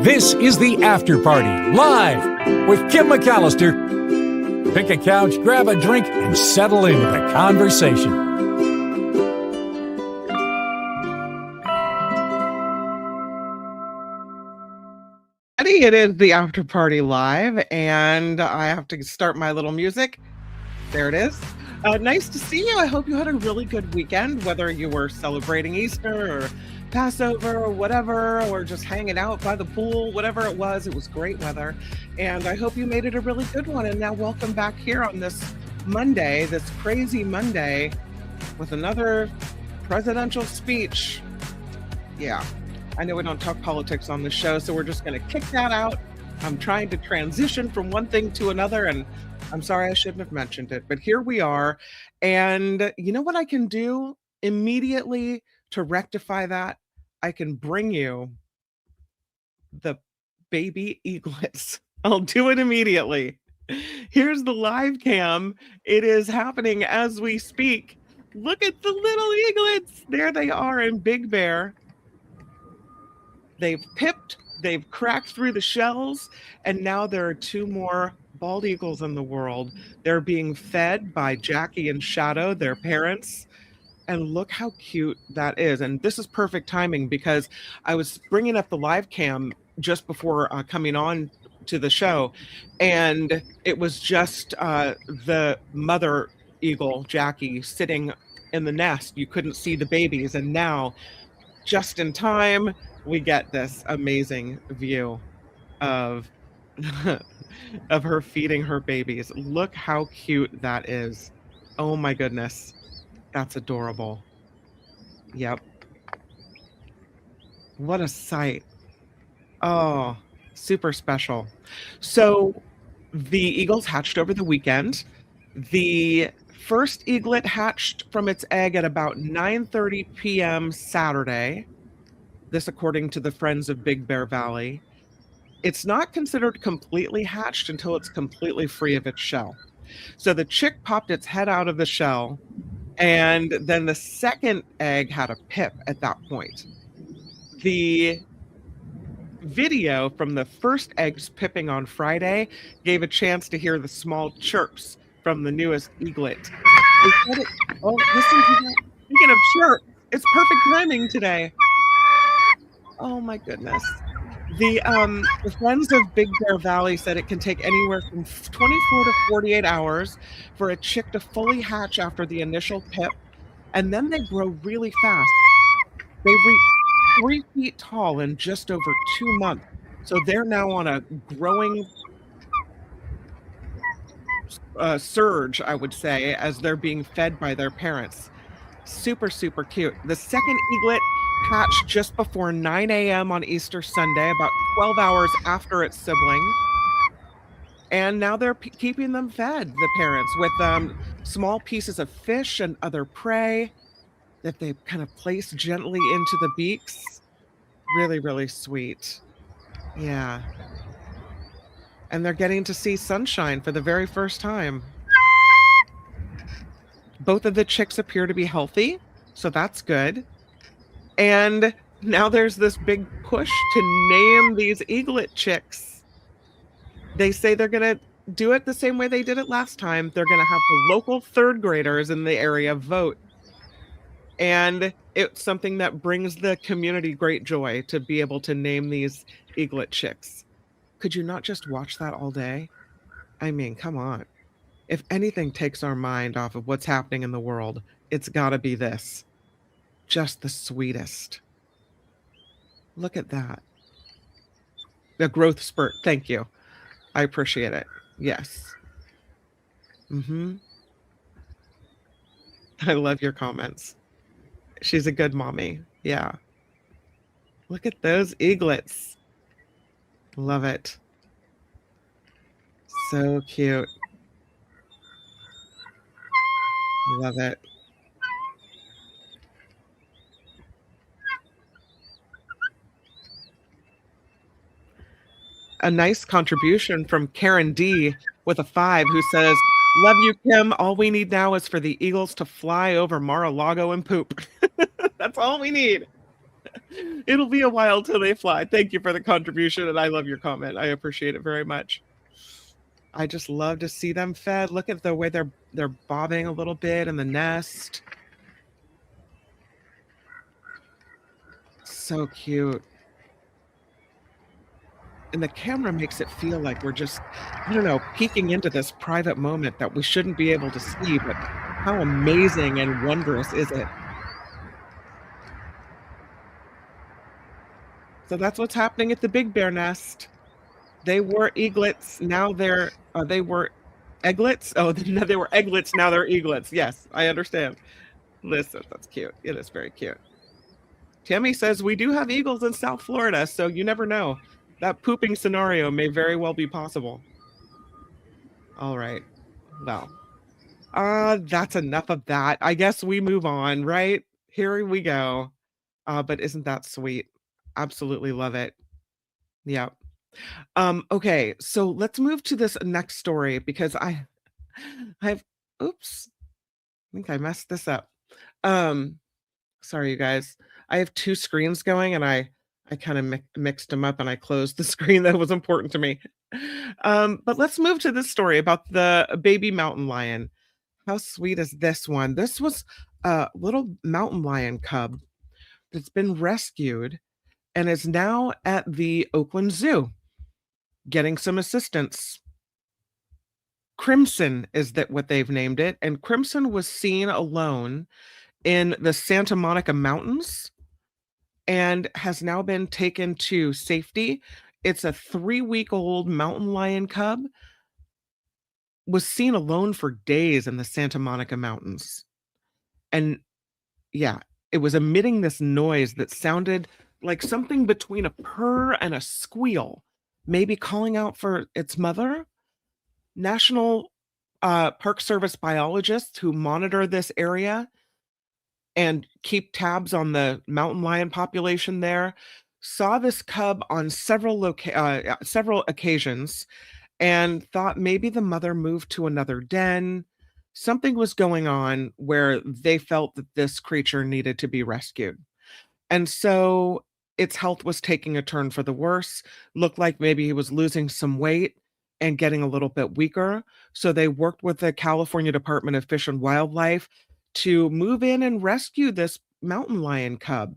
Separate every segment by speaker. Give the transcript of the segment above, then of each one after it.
Speaker 1: This is The After Party, live with Kim McAllister. Pick a couch, grab a drink, and settle into the conversation.
Speaker 2: It is The After Party live, and I have to start my little music. There it is. Nice to see you. I hope you had a really good weekend, whether you were celebrating Easter or Passover or whatever, or just hanging out by the pool, whatever it was great weather. And I hope you made it a really good one. And now welcome back here on this Monday, this crazy Monday, with another presidential speech. Yeah, I know we don't talk politics on the show, so we're just going to kick that out. I'm trying to transition from one thing to another, and I'm sorry I shouldn't have mentioned it, but here we are. And you know what I can do immediately to rectify that? I can bring you the baby eaglets. I'll do it immediately. Here's the live cam. It is happening as we speak. Look at the little eaglets. There they are in Big Bear. They've pipped, they've cracked through the shells, and now there are two more bald eagles in the world. They're being fed by Jackie and Shadow, their parents. And look how cute that is. And this is perfect timing because I was bringing up the live cam just before coming on to the show. And it was just the mother eagle, Jackie, sitting in the nest. You couldn't see the babies. And now, just in time, we get this amazing view of of her feeding her babies. Look how cute that is. Oh my goodness. That's adorable. Yep. What a sight. Oh, super special. So the eagles hatched over the weekend. The first eaglet hatched from its egg at about 9:30 p.m. Saturday. This according to the Friends of Big Bear Valley. It's not considered completely hatched until it's completely free of its shell. So the chick popped its head out of the shell, and then the second egg had a pip at that point. The video from the first eggs pipping on Friday gave a chance to hear the small chirps from the newest eaglet. Listen to that. Speaking of chirp, it's perfect timing today. Oh my goodness. The Friends of Big Bear Valley said it can take anywhere from 24 to 48 hours for a chick to fully hatch after the initial pip, and then they grow really fast. They reach 3 feet tall in just over 2 months. So they're now on a growing surge, I would say, as they're being fed by their parents. Super, super cute. The second eaglet hatched just before 9 a.m. on Easter Sunday, about 12 hours after its sibling. And now they're keeping them fed, the parents, with small pieces of fish and other prey that they kind of place gently into the beaks. Really, really sweet. Yeah. And they're getting to see sunshine for the very first time. Both of the chicks appear to be healthy, so that's good. And now there's this big push to name these eaglet chicks. They say they're going to do it the same way they did it last time. They're going to have the local third graders in the area vote. And it's something that brings the community great joy to be able to name these eaglet chicks. Could you not just watch that all day? I mean, come on. If anything takes our mind off of what's happening in the world, it's got to be this. Just the sweetest. Look at that. The growth spurt. Thank you. I appreciate it. Yes. I love your comments. She's a good mommy. Yeah. Look at those eaglets. Love it. So cute. Love it. A nice contribution from Karen D with a 5 who says, "Love you, Kim. All we need now is for the eagles to fly over Mar-a-Lago and poop." That's all we need. It'll be a while till they fly. Thank you for the contribution, and I love your comment. I appreciate it very much. I just love to see them fed. Look at the way they're bobbing a little bit in the nest. So cute. And the camera makes it feel like we're just, I don't know, peeking into this private moment that we shouldn't be able to see, but how amazing and wondrous is it? So that's what's happening at the Big Bear nest. They were eaglets, now they were egglets? Oh, no, they were egglets, now they're eaglets. Yes, I understand. Listen, that's cute. It is very cute. Tammy says we do have eagles in South Florida, so you never know. That pooping scenario may very well be possible. All right. Well, that's enough of that. I guess we move on, right? Here we go. But isn't that sweet? Absolutely love it. Yeah. Okay, so let's move to this next story because I've oops, I think I messed this up. Um, sorry you guys. I have two screens going and I kind of mixed them up and I closed the screen that was important to me. But let's move to this story about the baby mountain lion. How sweet is this one? This was a little mountain lion cub that's been rescued and is now at the Oakland Zoo getting some assistance. Crimson is that what they've named it, and Crimson was seen alone in the Santa Monica Mountains and has now been taken to safety. It's a 3-week-old mountain lion cub, was seen alone for days in the Santa Monica Mountains. And yeah, it was emitting this noise that sounded like something between a purr and a squeal, maybe calling out for its mother. National Park Service biologists who monitor this area and keep tabs on the mountain lion population there saw this cub on several occasions and thought maybe the mother moved to another den. Something was going on where they felt that this creature needed to be rescued. And so its health was taking a turn for the worse. Looked like maybe he was losing some weight and getting a little bit weaker. So they worked with the California Department of Fish and Wildlife to move in and rescue this mountain lion cub,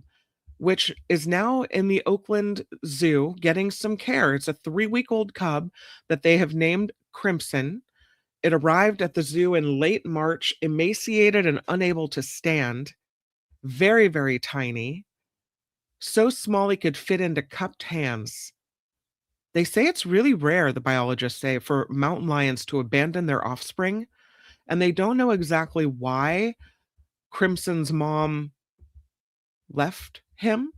Speaker 2: which is now in the Oakland Zoo getting some care. It's a 3-week-old cub that they have named Crimson. It arrived at the zoo in late March, emaciated and unable to stand, very, very tiny, so small he could fit into cupped hands. They say it's really rare, the biologists say, for mountain lions to abandon their offspring, and they don't know exactly why Crimson's mom left him,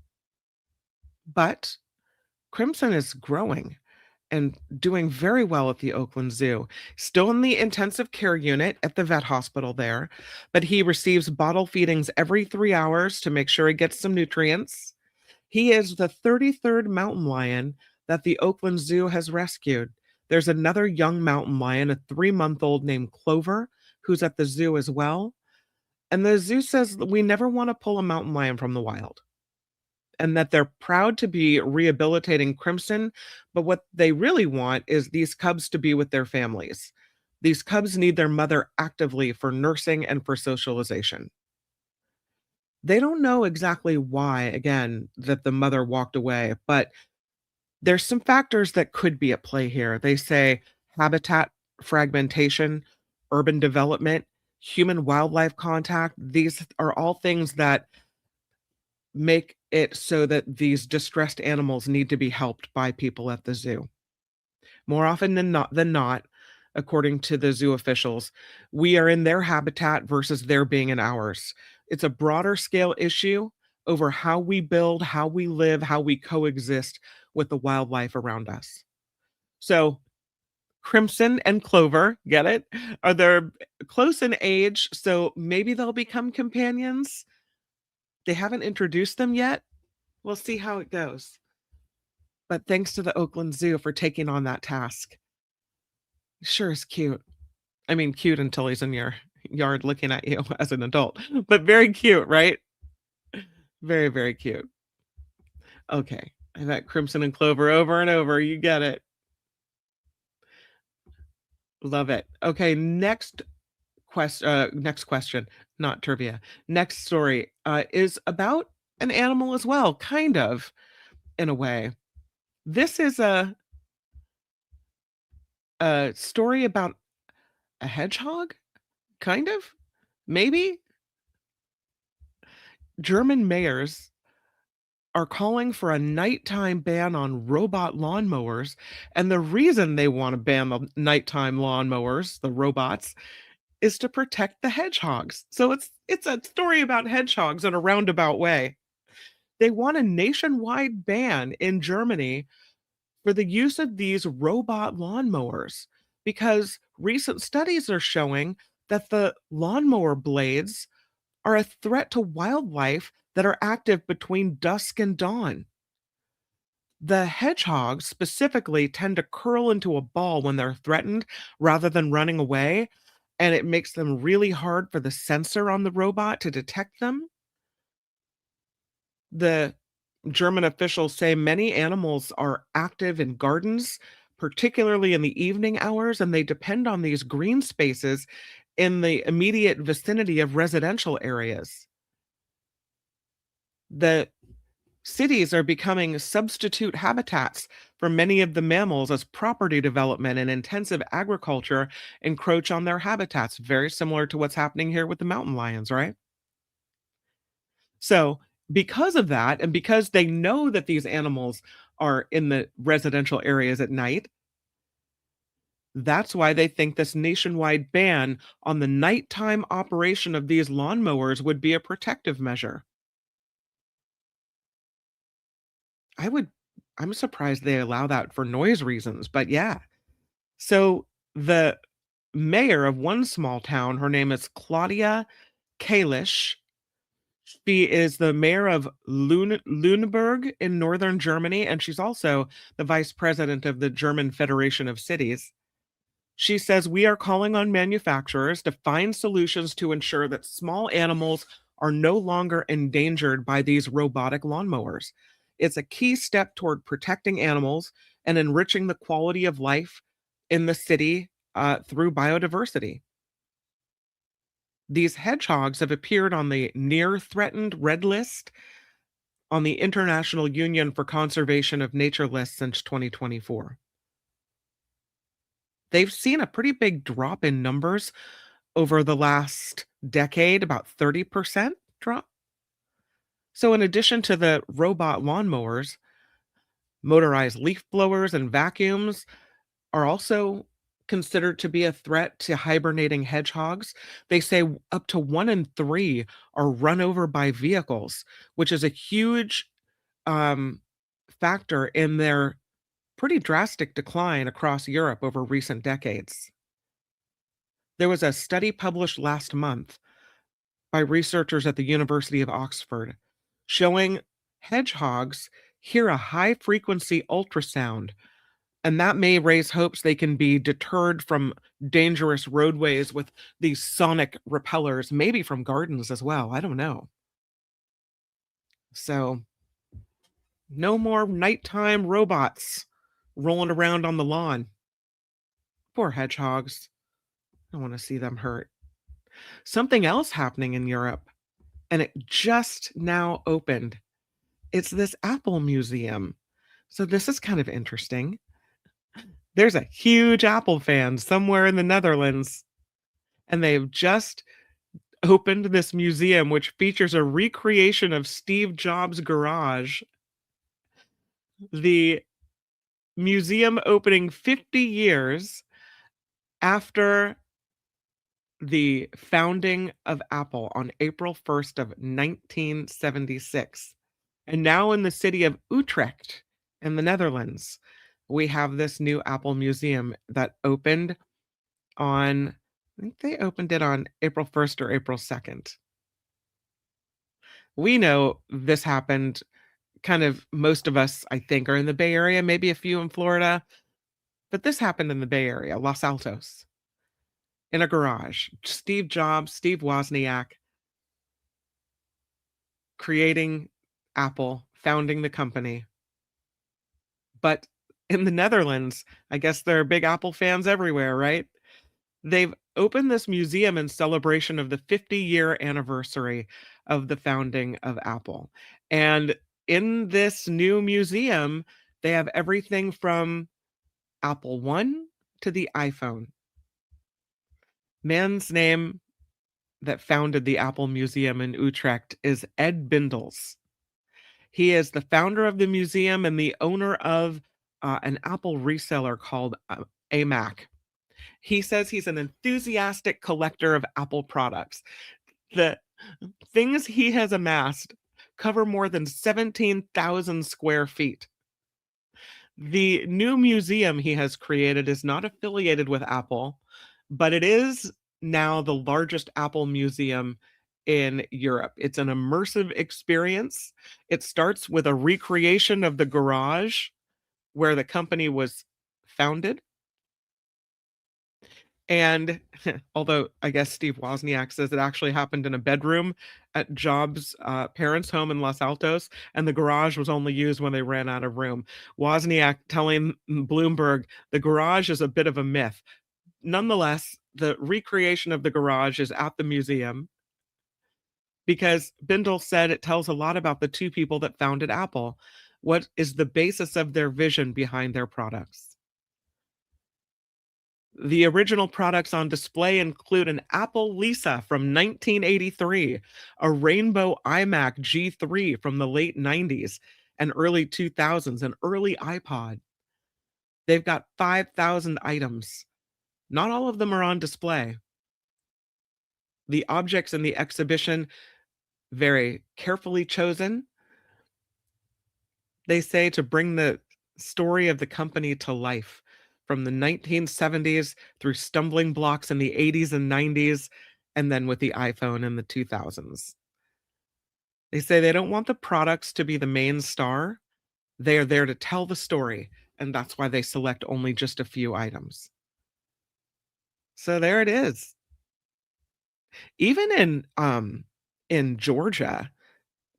Speaker 2: but Crimson is growing and doing very well at the Oakland Zoo. Still in the intensive care unit at the vet hospital there, but he receives bottle feedings every 3 hours to make sure he gets some nutrients. He is the 33rd mountain lion that the Oakland Zoo has rescued. There's another young mountain lion, a 3-month-old named Clover, who's at the zoo as well. And the zoo says we never want to pull a mountain lion from the wild and that they're proud to be rehabilitating Crimson. But what they really want is these cubs to be with their families. These cubs need their mother actively for nursing and for socialization. They don't know exactly why, again, that the mother walked away, but there's some factors that could be at play here. They say habitat fragmentation, urban development, human wildlife contact. These are all things that make it so that these distressed animals need to be helped by people at the zoo. More often than not, according to the zoo officials, we are in their habitat versus their being in ours. It's a broader scale issue over how we build, how we live, how we coexist with the wildlife around us. So Crimson and Clover, get it? Are they close in age, so maybe they'll become companions. They haven't introduced them yet. We'll see how it goes. But thanks to the Oakland Zoo for taking on that task. Sure is cute. I mean, cute until he's in your yard looking at you as an adult, but very cute, right? Very, very cute. Okay. I bet Crimson and Clover over and over. You get it. Love it. Okay, next question, not trivia. Next story is about an animal as well, kind of, in a way. This is a story about a hedgehog, kind of, maybe. German mayors are calling for a nighttime ban on robot lawnmowers, and the reason they want to ban the nighttime lawnmowers, the robots, is to protect the hedgehogs. So it's a story about hedgehogs in a roundabout way. They want a nationwide ban in Germany for the use of these robot lawnmowers because recent studies are showing that the lawnmower blades are a threat to wildlife that are active between dusk and dawn. The hedgehogs specifically tend to curl into a ball when they're threatened rather than running away, and it makes them really hard for the sensor on the robot to detect them. The German officials say many animals are active in gardens, particularly in the evening hours, and they depend on these green spaces in the immediate vicinity of residential areas. The cities are becoming substitute habitats for many of the mammals as property development and intensive agriculture encroach on their habitats, very similar to what's happening here with the mountain lions, right? So, because of that, and because they know that these animals are in the residential areas at night, that's why they think this nationwide ban on the nighttime operation of these lawnmowers would be a protective measure. I would I'm surprised they allow that for noise reasons, but yeah. So the mayor of one small town, her name is Claudia Kalisch. She is the mayor of Lüneburg in northern Germany, and she's also the vice president of the German Federation of Cities. She says we are calling on manufacturers to find solutions to ensure that small animals are no longer endangered by these robotic lawnmowers. It's a key step toward protecting animals and enriching the quality of life in the city through biodiversity. These hedgehogs have appeared on the near threatened red list on the International Union for Conservation of Nature list since 2024. They've seen a pretty big drop in numbers over the last decade, about 30% drop. So, in addition to the robot lawnmowers, motorized leaf blowers and vacuums are also considered to be a threat to hibernating hedgehogs. They say up to 1 in 3 are run over by vehicles, which is a huge um, factor in their pretty drastic decline across Europe over recent decades. There was a study published last month by researchers at the University of Oxford showing hedgehogs hear a high frequency ultrasound, and that may raise hopes they can be deterred from dangerous roadways with these sonic repellers, maybe from gardens as well. I don't know. So, no more nighttime robots rolling around on the lawn. Poor hedgehogs. I want to see them hurt. Something else happening in Europe, and it just now opened. It's this Apple museum. So this is kind of interesting. There's a huge Apple fan somewhere in the Netherlands, and they've just opened this museum which features a recreation of Steve Jobs' garage. The museum opening 50 years after the founding of Apple on April 1st of 1976. And now in the city of Utrecht in the Netherlands, we have this new Apple museum that opened on, I think they opened it on April 1st or April 2nd. We know this happened kind of, most of us, I think, are in the Bay Area, maybe a few in Florida, but this happened in the Bay Area, Los Altos, in a garage. Steve Jobs, Steve Wozniak creating Apple founding the company. But in the Netherlands, I guess there are big Apple fans everywhere, right? They've opened this museum in celebration of the 50-year anniversary of the founding of Apple. And in this new museum, they have everything from Apple One to the iPhone. Man's name that founded the Apple Museum in Utrecht is Ed Bindels. He is the founder of the museum and the owner of an Apple reseller called AMAC. He says he's an enthusiastic collector of Apple products. The things he has amassed cover more than 17,000 square feet. The new museum he has created is not affiliated with Apple, but it is now the largest Apple museum in Europe. It's an immersive experience. It starts with a recreation of the garage where the company was founded. And although I guess Steve Wozniak says it actually happened in a bedroom at Jobs' parents' home in Los Altos, and the garage was only used when they ran out of room. Wozniak telling Bloomberg the garage is a bit of a myth. Nonetheless, the recreation of the garage is at the museum because Bindel said it tells a lot about the two people that founded Apple. What is the basis of their vision behind their products? The original products on display include an Apple Lisa from 1983, a Rainbow iMac G3 from the late 90s and early 2000s, an early iPod. They've got 5,000 items. Not all of them are on display. The objects in the exhibition, very carefully chosen. They say to bring the story of the company to life from the 1970s through stumbling blocks in the 80s and 90s, and then with the iPhone in the 2000s. They say they don't want the products to be the main star. They are there to tell the story, and that's why they select only just a few items. So there it is. Even in Georgia,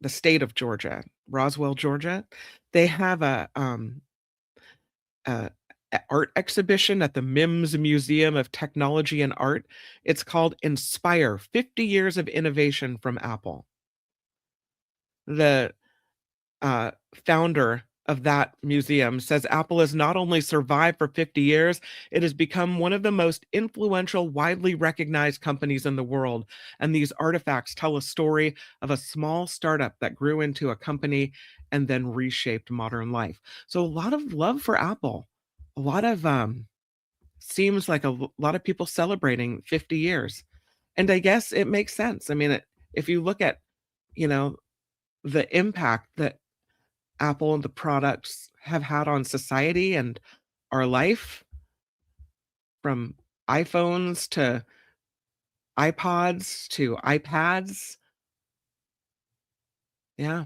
Speaker 2: the state of Georgia, Roswell, Georgia, they have a art exhibition at the MIMS Museum of Technology and Art. It's called Inspire: 50 Years of Innovation from Apple. The founder of that museum says Apple has not only survived for 50 years, it has become one of the most influential, widely recognized companies in the world. And these artifacts tell a story of a small startup that grew into a company and then reshaped modern life. So a lot of love for Apple. A lot of seems like lot of people celebrating 50 years. And I guess it makes sense. I mean, if you look at, you know, the impact that Apple and the products have had on society and our life, from iPhones to iPods to iPads. Yeah.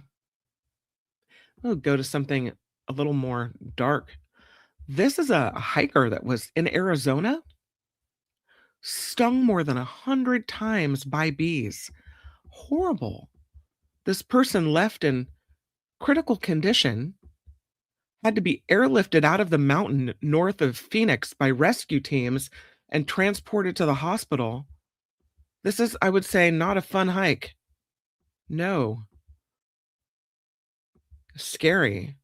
Speaker 2: We'll go to something a little more dark. This is a hiker that was in Arizona, stung more than 100 times by bees. Horrible. This person left in critical condition, had to be airlifted out of the mountain north of Phoenix by rescue teams and transported to the hospital. This is, I would say, not a fun hike. No. Scary.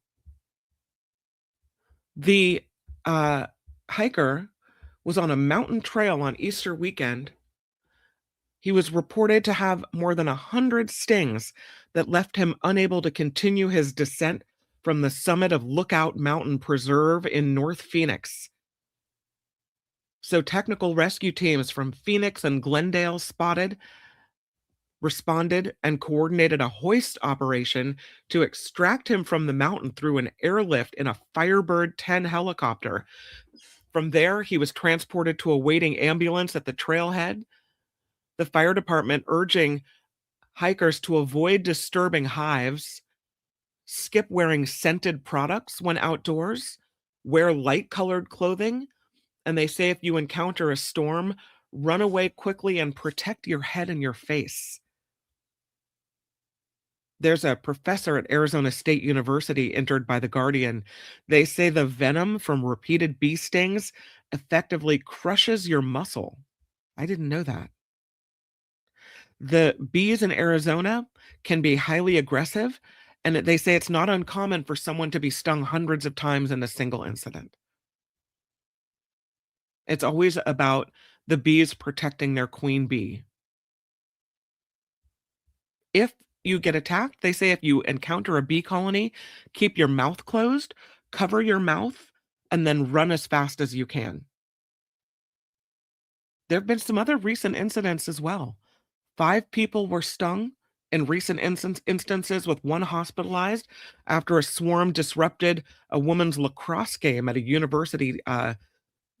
Speaker 2: The hiker was on a mountain trail on Easter weekend. He was reported to have more than 100 stings that left him unable to continue his descent from the summit of Lookout Mountain Preserve in North Phoenix. So technical rescue teams from Phoenix and Glendale responded, and coordinated a hoist operation to extract him from the mountain through an airlift in a Firebird 10 helicopter. From there, he was transported to a waiting ambulance at the trailhead. The fire department urging hikers to avoid disturbing hives, skip wearing scented products when outdoors, wear light-colored clothing, and they say if you encounter a storm, run away quickly and protect your head and your face. There's a professor at Arizona State University entered by The Guardian. They say the venom from repeated bee stings effectively crushes your muscle. I didn't know that. The bees in Arizona can be highly aggressive, and they say it's not uncommon for someone to be stung hundreds of times in a single incident. It's always about the bees protecting their queen bee. If you get attacked, they say if you encounter a bee colony, keep your mouth closed, cover your mouth, and then run as fast as you can. There have been some other recent incidents as well. 5 people were stung in recent instances, with one hospitalized after a swarm disrupted a woman's lacrosse game at a university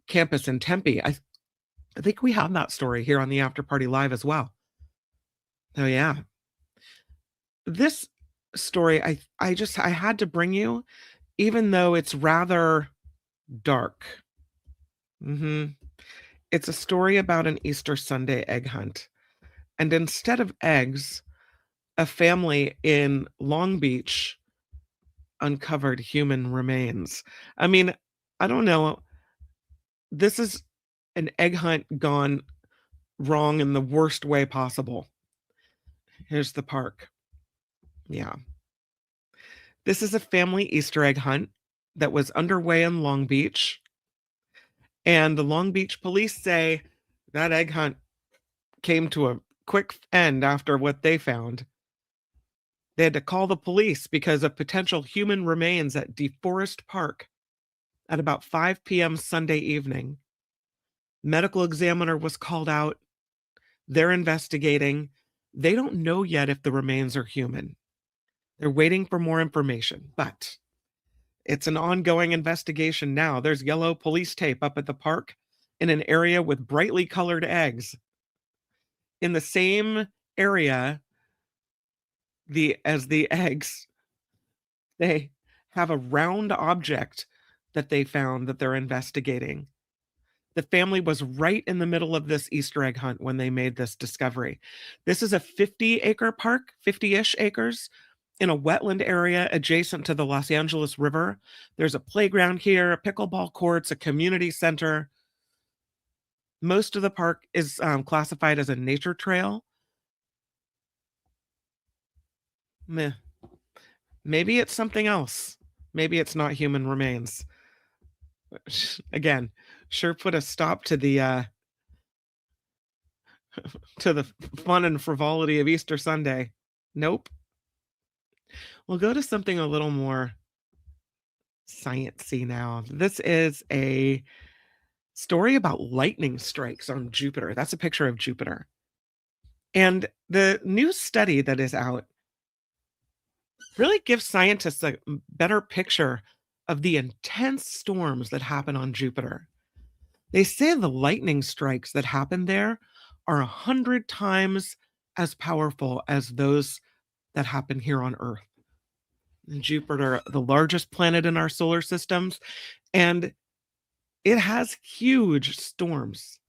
Speaker 2: campus in Tempe. I think we have that story here on the After Party Live as well. Oh yeah. This story I had to bring you, even though it's rather dark. Mhm. It's a story about an Easter Sunday egg hunt. And instead of eggs, a family in Long Beach uncovered human remains. I mean, I don't know. This is an egg hunt gone wrong in the worst way possible. Here's the park. Yeah. This is a family Easter egg hunt that was underway in Long Beach. And the Long Beach police say that egg hunt came to a quick end after what they found. They had to call the police because of potential human remains at DeForest Park at about 5 p.m. Sunday evening. Medical examiner was called out. They're investigating. They don't know yet if the remains are human. They're waiting for more information, but it's an ongoing investigation now. There's yellow police tape up at the park in an area with brightly colored eggs. In the same area as the eggs, they have a round object that they found that they're investigating. The family was right in the middle of this Easter egg hunt when they made this discovery. This is a 50-acre park, 50-ish acres, in a wetland area adjacent to the Los Angeles River. There's a playground here, pickleball courts, a community center. Most of the park is classified as a nature trail. Meh. Maybe it's something else. Maybe it's not human remains. Again, sure put a stop to the fun and frivolity of Easter Sunday. Nope. We'll go to something a little more sciencey now. This is a story about lightning strikes on Jupiter. That's a picture of Jupiter. And the new study that is out really gives scientists a better picture of the intense storms that happen on Jupiter. They say the lightning strikes that happen there are 100 times as powerful as those that happen here on Earth. Jupiter, the largest planet in our solar systems, and it has huge storms.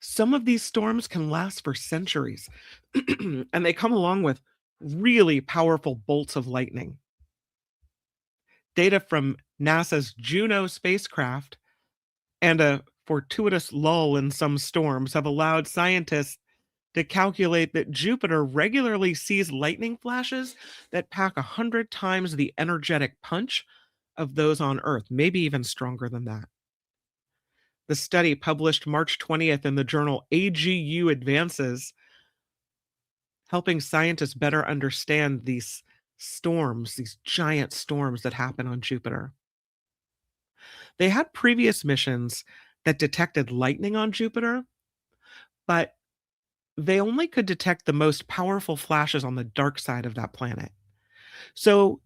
Speaker 2: Some of these storms can last for centuries, and they come along with really powerful bolts of lightning. Data from NASA's Juno spacecraft and a fortuitous lull in some storms have allowed scientists to calculate that Jupiter regularly sees lightning flashes that pack 100 times the energetic punch of those on Earth, maybe even stronger than that. The study, published March 20th in the journal AGU Advances, helping scientists better understand these storms, these giant storms that happen on Jupiter. They had previous missions that detected lightning on Jupiter, but they only could detect the most powerful flashes on the dark side of that planet. So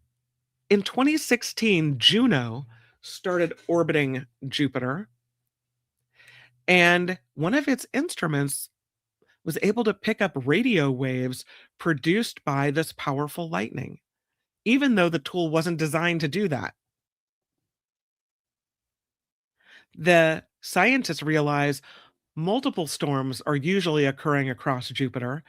Speaker 2: in 2016, Juno started orbiting Jupiter, and one of its instruments was able to pick up radio waves produced by this powerful lightning, even though the tool wasn't designed to do that. The scientists realize multiple storms are usually occurring across Jupiter,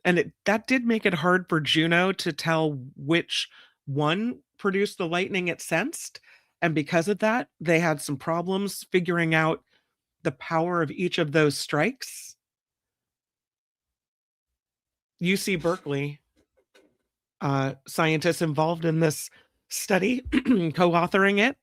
Speaker 2: and that did make it hard for Juno to tell which one produced the lightning it sensed. And because of that, they had some problems figuring out the power of each of those strikes. UC Berkeley, scientists involved in this study, co authoring it,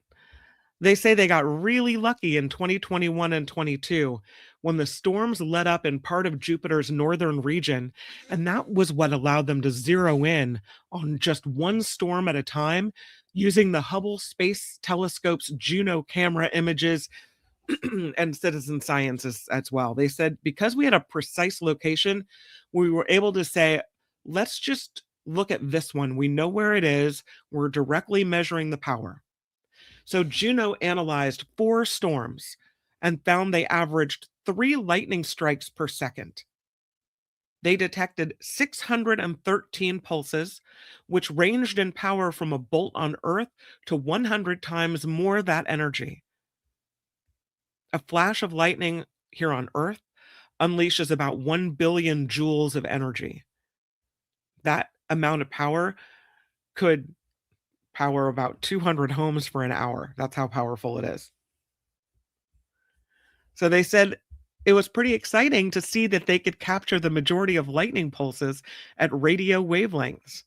Speaker 2: they say they got really lucky in 2021 and 22 when the storms let up in part of Jupiter's northern region. And that was what allowed them to zero in on just one storm at a time using the Hubble Space Telescope's Juno camera images and citizen science as well. They said because we had a precise location, we were able to say, let's just look at this one. We know where it is. We're directly measuring the power. So Juno analyzed 4 storms and found they averaged 3 lightning strikes per second. They detected 613 pulses, which ranged in power from a bolt on Earth to 100 times more that energy. A flash of lightning here on Earth unleashes about 1 billion joules of energy. That amount of power could power about 200 homes for an hour. That's how powerful it is. So they said it was pretty exciting to see that they could capture the majority of lightning pulses at radio wavelengths.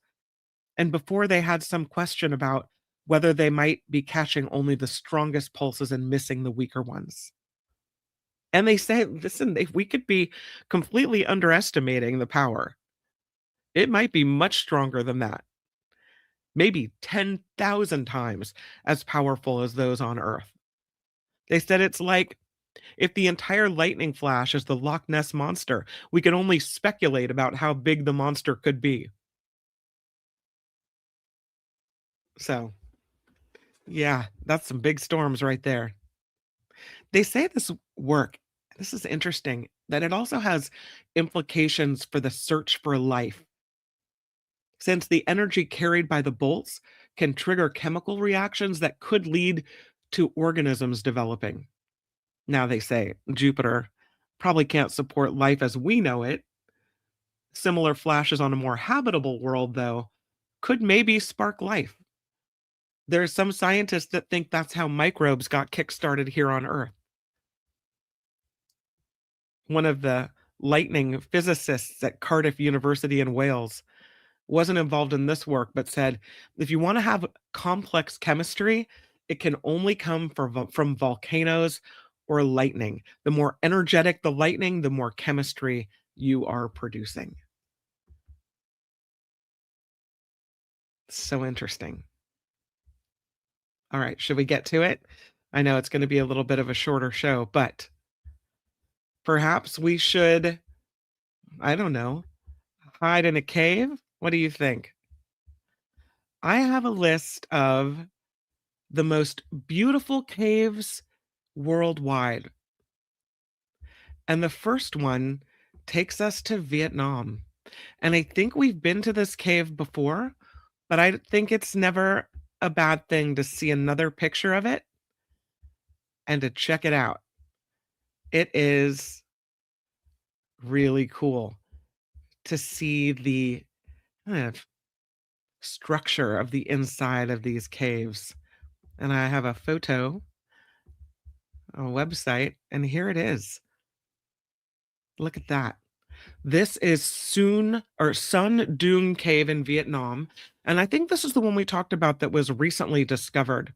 Speaker 2: And before they had some question about whether they might be catching only the strongest pulses and missing the weaker ones. And they say, listen, if we could be completely underestimating the power, it might be much stronger than that. Maybe 10,000 times as powerful as those on Earth. They said it's like if the entire lightning flash is the Loch Ness monster, we can only speculate about how big the monster could be. So, yeah, that's some big storms right there. They say this is interesting, that it also has implications for the search for life, since the energy carried by the bolts can trigger chemical reactions that could lead to organisms developing. Now, they say Jupiter probably can't support life as we know it. Similar flashes on a more habitable world, though, could maybe spark life. There are some scientists that think that's how microbes got kickstarted here on Earth. One of the lightning physicists at Cardiff University in Wales wasn't involved in this work, but said if you want to have complex chemistry, it can only come from volcanoes or lightning. The more energetic the lightning, the more chemistry you are producing. So interesting. All right, should we get to it? I know it's going to be a little bit of a shorter show, but perhaps we should, I don't know, hide in a cave? What do you think? I have a list of the most beautiful caves worldwide. And the first one takes us to Vietnam. And I think we've been to this cave before, but I think it's never a bad thing to see another picture of it and to check it out. It is really cool to see the kind of structure of the inside of these caves. And I have a photo, a website, and here it is. Look at that. This is Sun Dune Cave in Vietnam. And I think this is the one we talked about that was recently discovered.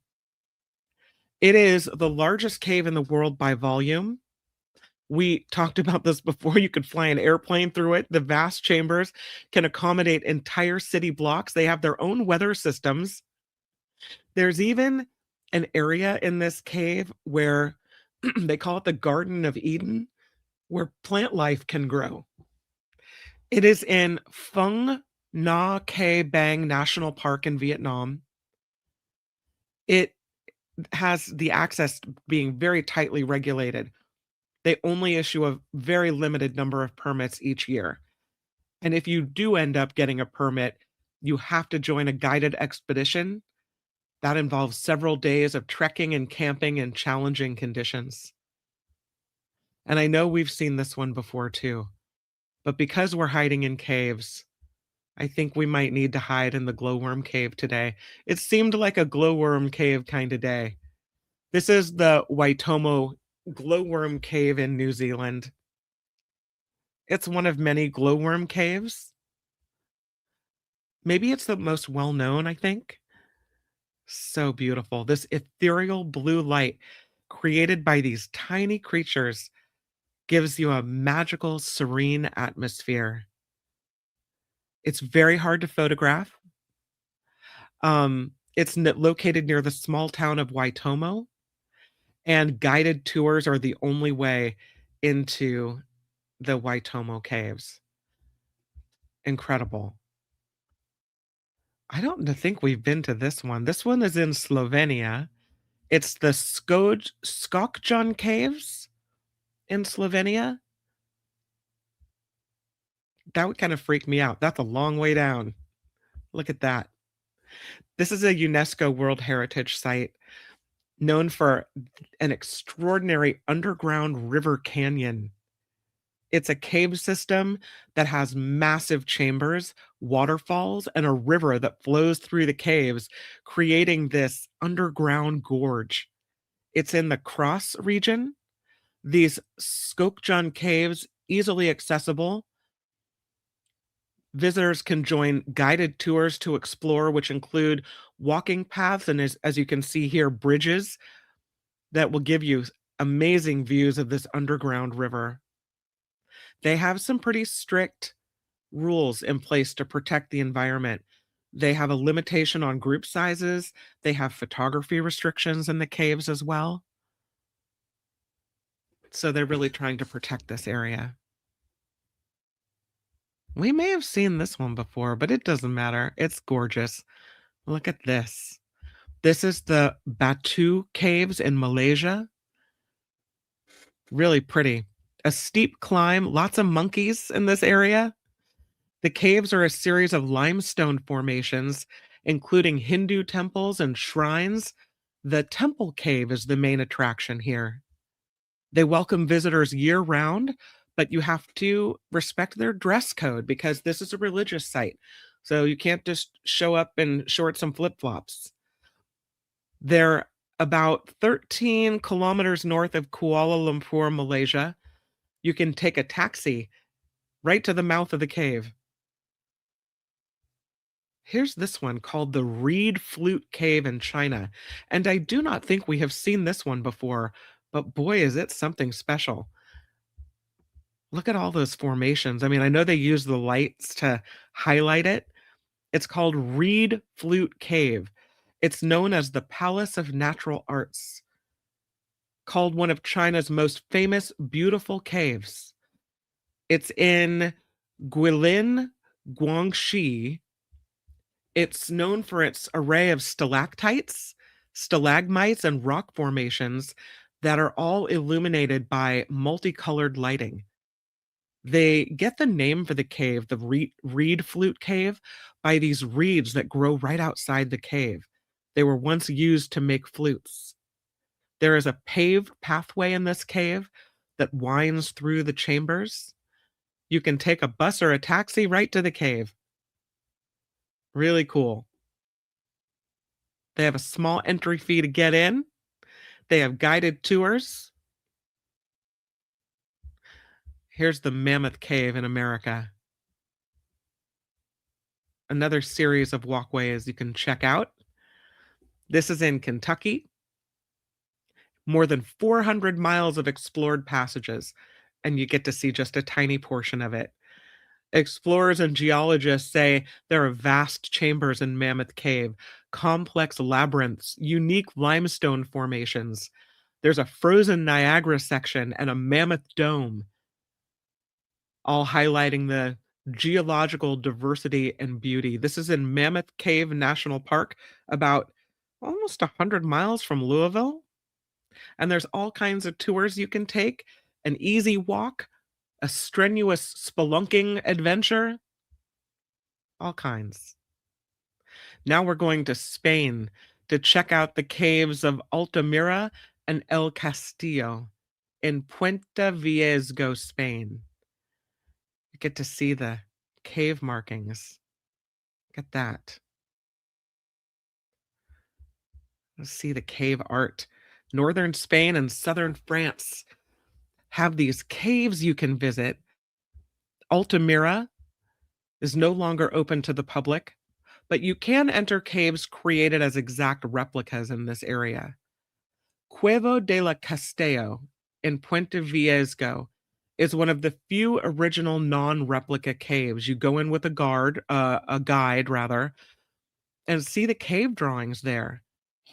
Speaker 2: It is the largest cave in the world by volume. We talked about this before. You could fly an airplane through it. The vast chambers can accommodate entire city blocks. They have their own weather systems. There's even an area in this cave where they call it the Garden of Eden, where plant life can grow. It is in Phung Na Ke Bang National Park in Vietnam. It has the access being very tightly regulated. They only issue a very limited number of permits each year. And if you do end up getting a permit, you have to join a guided expedition. That involves several days of trekking and camping in challenging conditions. And I know we've seen this one before too, but because we're hiding in caves, I think we might need to hide in the glowworm cave today. It seemed like a glowworm cave kind of day. This is the Waitomo glowworm cave in New Zealand. It's one of many glowworm caves. Maybe it's the most well known, I think. So beautiful. This ethereal blue light created by these tiny creatures gives you a magical, serene atmosphere. It's very hard to photograph. Located near the small town of Waitomo, and guided tours are the only way into the Waitomo caves. Incredible. I don't think we've been to this one. This one is in Slovenia. It's the Skokjon Caves in Slovenia. That would kind of freak me out. That's a long way down. Look at that. This is a UNESCO World Heritage Site known for an extraordinary underground river canyon. It's a cave system that has massive chambers, waterfalls, and a river that flows through the caves, creating this underground gorge. It's in the Cross region. These Skokjon caves, easily accessible. Visitors can join guided tours to explore, which include walking paths and, as you can see here, bridges that will give you amazing views of this underground river. They have some pretty strict rules in place to protect the environment. They have a limitation on group sizes. They have photography restrictions in the caves as well. So they're really trying to protect this area. We may have seen this one before, but it doesn't matter. It's gorgeous. Look at this. This is the Batu Caves in Malaysia. Really pretty. A steep climb, lots of monkeys in this area. The caves are a series of limestone formations, including Hindu temples and shrines. The temple cave is the main attraction here. They welcome visitors year round, but you have to respect their dress code because this is a religious site. So you can't just show up in shorts and flip-flops. They're about 13 kilometers north of Kuala Lumpur, Malaysia. You can take a taxi right to the mouth of the cave. Here's this one called the Reed Flute Cave in China. And I do not think we have seen this one before, but boy, is it something special. Look at all those formations. I mean, I know they use the lights to highlight it. It's called Reed Flute Cave. It's known as the Palace of Natural Arts, called one of China's most famous beautiful caves. It's in Guilin, Guangxi. It's known for its array of stalactites, stalagmites, and rock formations that are all illuminated by multicolored lighting. They get the name for the cave, the reed flute cave, by these reeds that grow right outside the cave. They were once used to make flutes. There is a paved pathway in this cave that winds through the chambers. You can take a bus or a taxi right to the cave. Really cool. They have a small entry fee to get in. They have guided tours. Here's the Mammoth Cave in America. Another series of walkways you can check out. This is in Kentucky. More than 400 miles of explored passages, and you get to see just a tiny portion of it. Explorers and geologists say there are vast chambers in Mammoth Cave, complex labyrinths, unique limestone formations. There's a frozen Niagara section and a mammoth dome, all highlighting the geological diversity and beauty. This is in Mammoth Cave National Park, about almost 100 miles from Louisville. And there's all kinds of tours you can take, an easy walk, a strenuous spelunking adventure, all kinds. Now we're going to Spain to check out the caves of Altamira and El Castillo. in Puente Viejo, Spain. You get to see the cave markings. Look at that. Let's see the cave art. Northern Spain and southern France have these caves you can visit. Altamira is no longer open to the public, but you can enter caves created as exact replicas in this area. Cuevo de la Castello in Puente Viejo is one of the few original non-replica caves. You go in with a guide rather, and see the cave drawings there,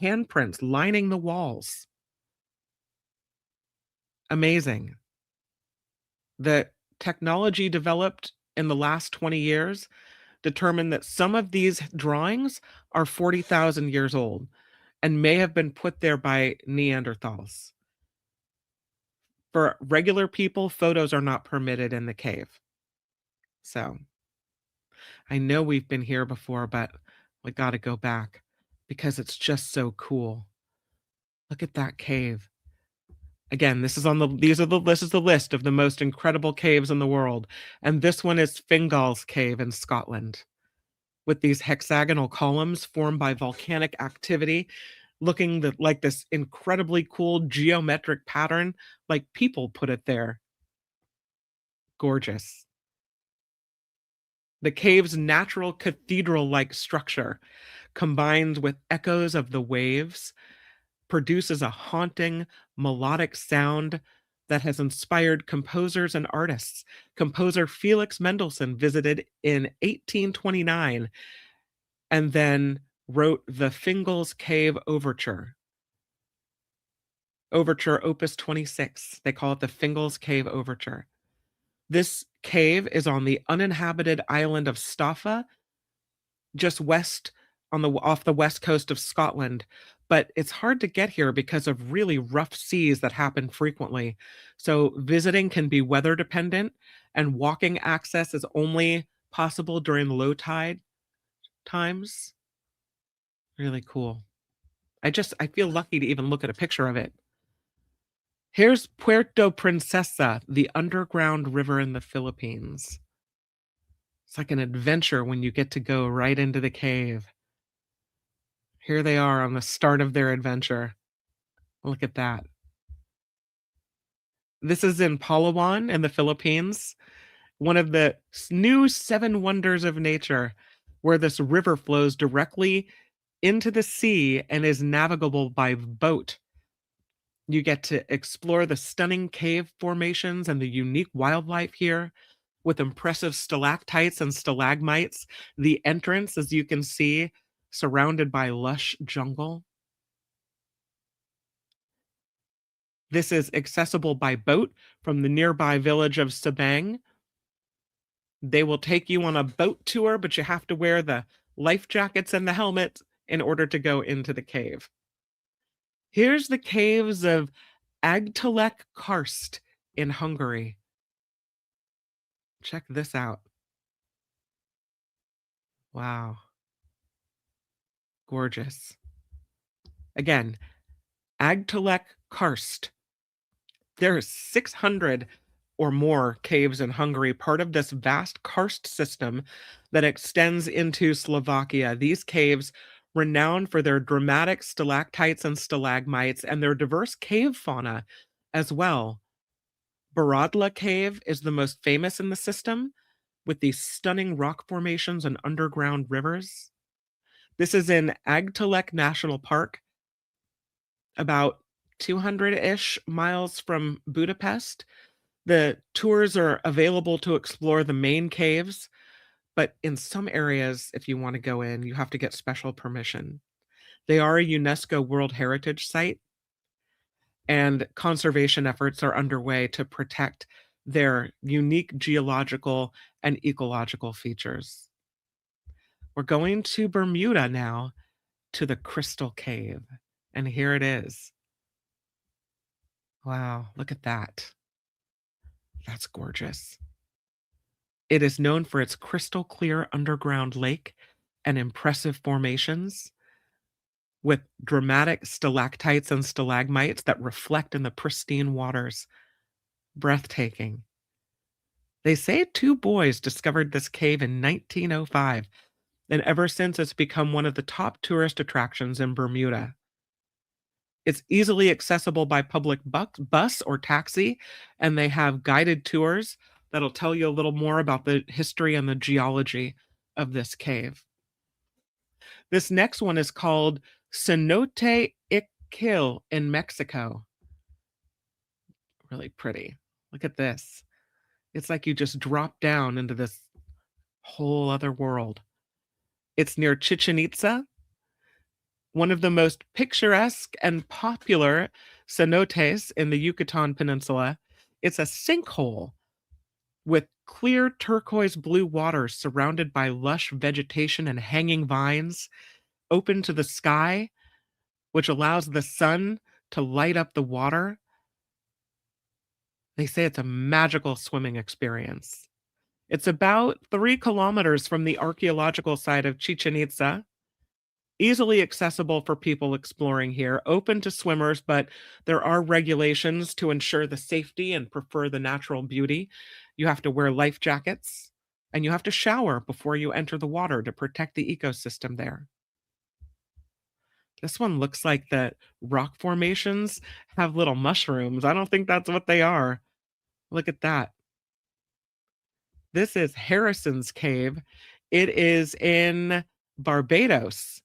Speaker 2: handprints lining the walls. Amazing. The technology developed in the last 20 years determined that some of these drawings are 40,000 years old and may have been put there by Neanderthals. For regular people, photos are not permitted in the cave. So I know we've been here before, but we got to go back because it's just so cool. Look at that cave. Again, this is the list of the most incredible caves in the world, and this one is Fingal's Cave in Scotland, with these hexagonal columns formed by volcanic activity, looking like this incredibly cool geometric pattern, like people put it there. Gorgeous. The cave's natural cathedral-like structure, combined with echoes of the waves, produces a haunting, melodic sound that has inspired composers and artists. Composer Felix Mendelssohn visited in 1829 and then wrote the Fingal's Cave Overture. Overture Opus 26. They call it the Fingal's Cave Overture. This cave is on the uninhabited island of Staffa, just west off the west coast of Scotland, but it's hard to get here because of really rough seas that happen frequently. So visiting can be weather dependent, and walking access is only possible during low tide times. Really cool. I feel lucky to even look at a picture of it. Here's Puerto Princesa, the underground river in the Philippines. It's like an adventure when you get to go right into the cave. Here they are on the start of their adventure. Look at that. This is in Palawan in the Philippines, one of the new seven wonders of nature, where this river flows directly into the sea and is navigable by boat. You get to explore the stunning cave formations and the unique wildlife here with impressive stalactites and stalagmites. The entrance, as you can see, surrounded by lush jungle. This is accessible by boat from the nearby village of Sabang. They will take you on a boat tour, but you have to wear the life jackets and the helmet in order to go into the cave. Here's the caves of Agtalek Karst in Hungary. Check this out. Wow. Gorgeous. Again, Agtalek Karst. There are 600 or more caves in Hungary, part of this vast karst system that extends into Slovakia. These caves, renowned for their dramatic stalactites and stalagmites and their diverse cave fauna as well. Baradla Cave is the most famous in the system, with these stunning rock formations and underground rivers. This is in Agtalek National Park, about 200-ish miles from Budapest. The tours are available to explore the main caves, but in some areas, if you want to go in, you have to get special permission. They are a UNESCO World Heritage Site, and conservation efforts are underway to protect their unique geological and ecological features. We're going to Bermuda now, to the Crystal Cave, and here it is. Wow, look at that. That's gorgeous. It is known for its crystal clear underground lake and impressive formations. with dramatic stalactites and stalagmites that reflect in the pristine waters. Breathtaking. They say two boys discovered this cave in 1905, and ever since it's become one of the top tourist attractions in Bermuda. It's easily accessible by public bus or taxi, and they have guided tours that'll tell you a little more about the history and the geology of this cave. This next one is called Cenote Iquil in Mexico. Really pretty. Look at this. It's like you just drop down into this whole other world. It's near Chichen Itza, one of the most picturesque and popular cenotes in the Yucatan Peninsula. It's a sinkhole with clear turquoise blue water surrounded by lush vegetation and hanging vines, open to the sky, which allows the sun to light up the water. They say it's a magical swimming experience. It's about 3 kilometers from the archaeological site of Chichen Itza, easily accessible for people exploring here, open to swimmers, but there are regulations to ensure the safety and prefer the natural beauty. You have to wear life jackets, and you have to shower before you enter the water to protect the ecosystem there. This one looks like the rock formations have little mushrooms. I don't think that's what they are. Look at that. This is Harrison's Cave. It is in Barbados.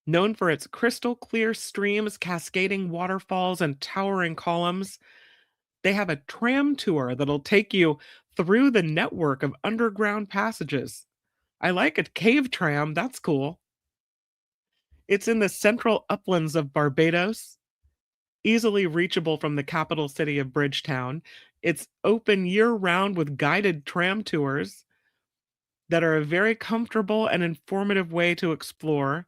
Speaker 2: Known for its crystal clear streams, cascading waterfalls, and towering columns, they have a tram tour that'll take you through the network of underground passages. I like a cave tram, that's cool. It's in the central uplands of Barbados, easily reachable from the capital city of Bridgetown. It's open year-round with guided tram tours that are a very comfortable and informative way to explore.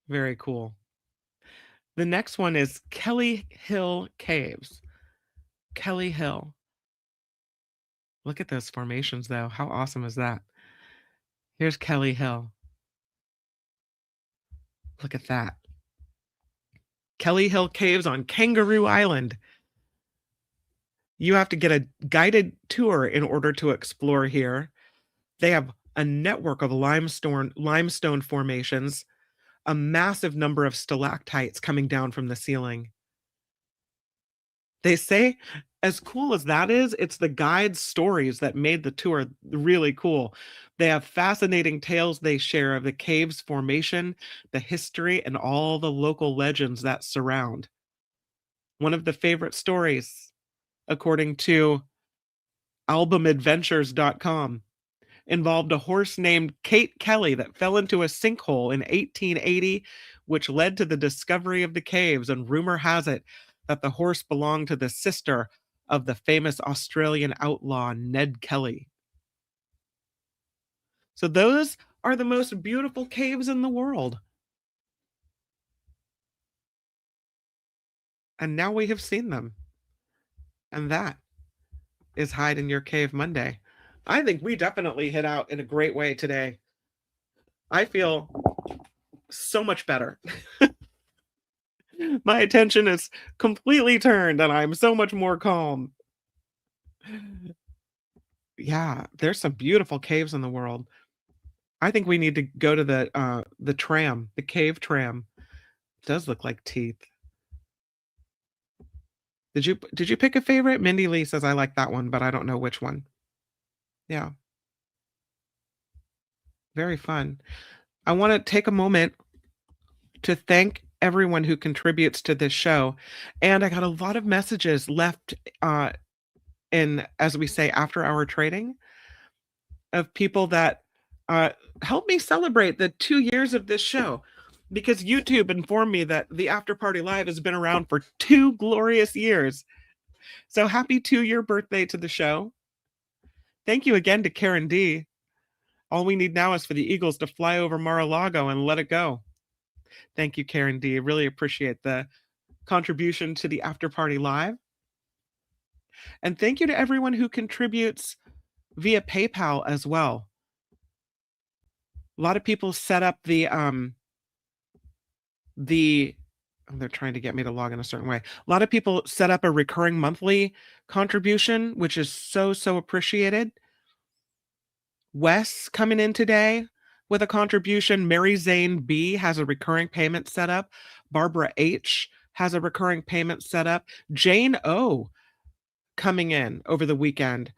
Speaker 2: Very cool. The next one is Kelly Hill Caves. Kelly Hill. Look at those formations, though. How awesome is that? Here's Kelly Hill. Look at that. Kelly Hill Caves on Kangaroo Island. You have to get a guided tour in order to explore here. They have a network of limestone formations, a massive number of stalactites coming down from the ceiling. They say, as cool as that is, it's the guide's stories that made the tour really cool. They have fascinating tales they share of the cave's formation, the history, and all the local legends that surround. One of the favorite stories, according to albumadventures.com, involved a horse named Kate Kelly that fell into a sinkhole in 1880, which led to the discovery of the caves, and rumor has it that the horse belonged to the sister of the famous Australian outlaw Ned Kelly. So those are the most beautiful caves in the world. And now we have seen them. And that is Hide in Your Cave Monday. I think we definitely hit out in a great way today. I feel so much better. My attention is completely turned and I'm so much more calm. Yeah, there's some beautiful caves in the world. I think we need to go to the tram, the cave tram. It does look like teeth. Did you pick a favorite? Mindy Lee says I like that one, but I don't know which one. Yeah, very fun. I want to take a moment to thank everyone who contributes to this show. And I got a lot of messages left in, as we say, after hour trading of people that helped me celebrate the 2 years of this show, because YouTube informed me that the After Party Live has been around for 2 glorious years. So happy 2-year birthday to the show. Thank you again to Karen D. All we need now is for the Eagles to fly over Mar-a-Lago and let it go. Thank you, Karen D. Really appreciate the contribution to the After Party Live. And thank you to everyone who contributes via PayPal as well. A lot of people set up the oh, they're trying to get me to log in a certain way. A lot of people set up a recurring monthly contribution, which is so, so appreciated. Wes coming in today with a contribution. Mary Zane B has a recurring payment set up. Barbara H has a recurring payment set up. Jane O coming in over the weekend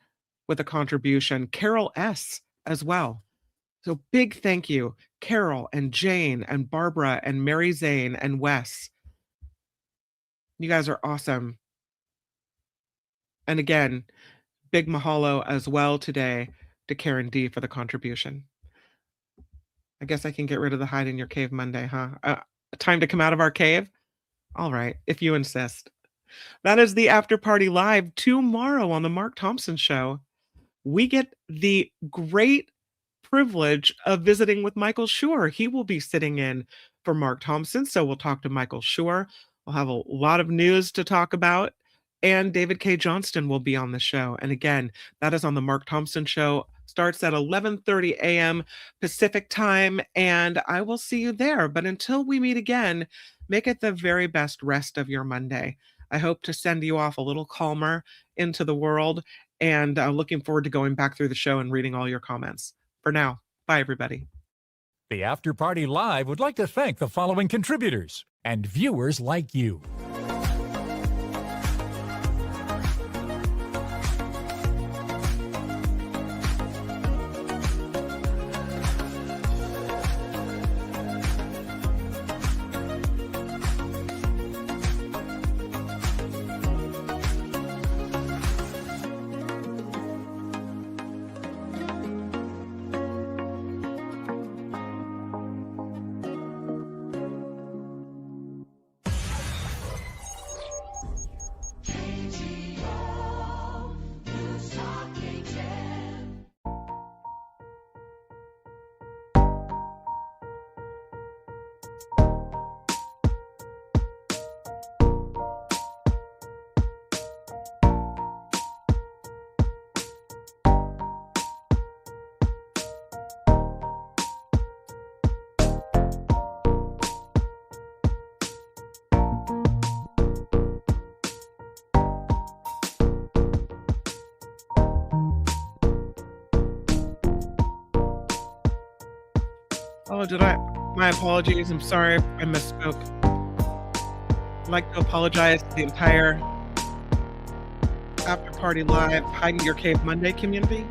Speaker 2: with a contribution. Carol S as well. So big thank you, Carol and Jane and Barbara and Mary Zane and Wes. You guys are awesome. And again, big mahalo as well today to Karen D for the contribution. I guess I can get rid of the hide in your cave Monday, huh? Time to come out of our cave? All right, if you insist. That is the after party live tomorrow on the Mark Thompson Show. We get the great privilege of visiting with Michael Schur. He will be sitting in for Mark Thompson, so we'll talk to Michael Schur. We'll have a lot of news to talk about, and David K. Johnston will be on the show. And again, that is on the Mark Thompson Show. Starts at 11:30 a.m. Pacific time, and I will see you there. But until we meet again, make it the very best rest of your Monday. I hope to send you off a little calmer into the world, and looking forward to going back through the show and reading all your comments. For now, bye everybody.
Speaker 1: The After Party Live would like to thank the following contributors and viewers like you.
Speaker 2: Oh, did I? My apologies. I'm sorry. I misspoke. I'd like to apologize to the entire After Party Live Hide in Your Cave Monday community.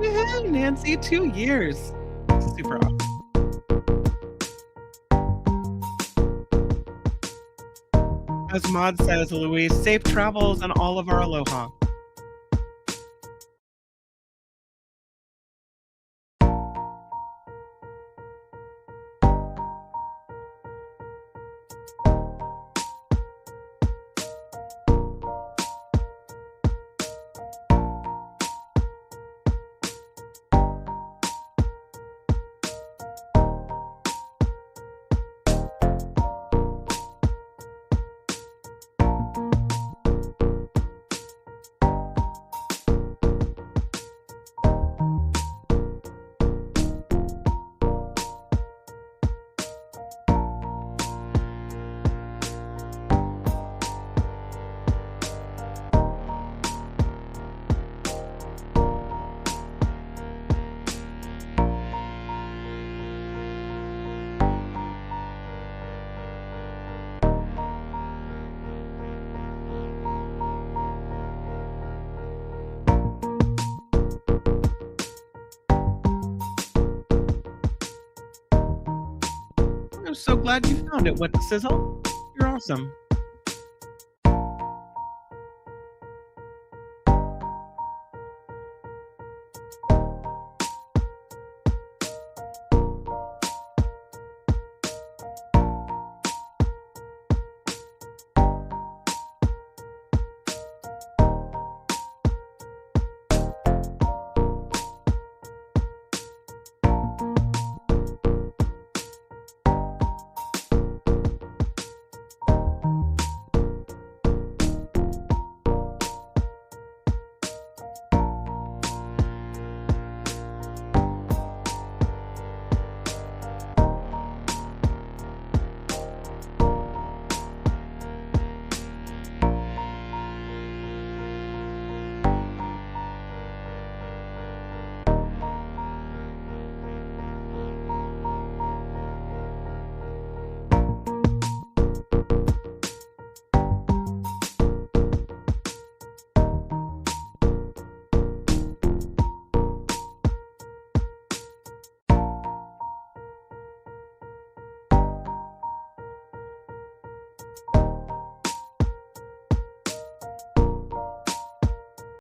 Speaker 2: Woohoo, Nancy, 2 years. Super awesome. As Maud says, Louise, safe travels and all of our aloha. I'm so glad you found it. What the sizzle? You're awesome.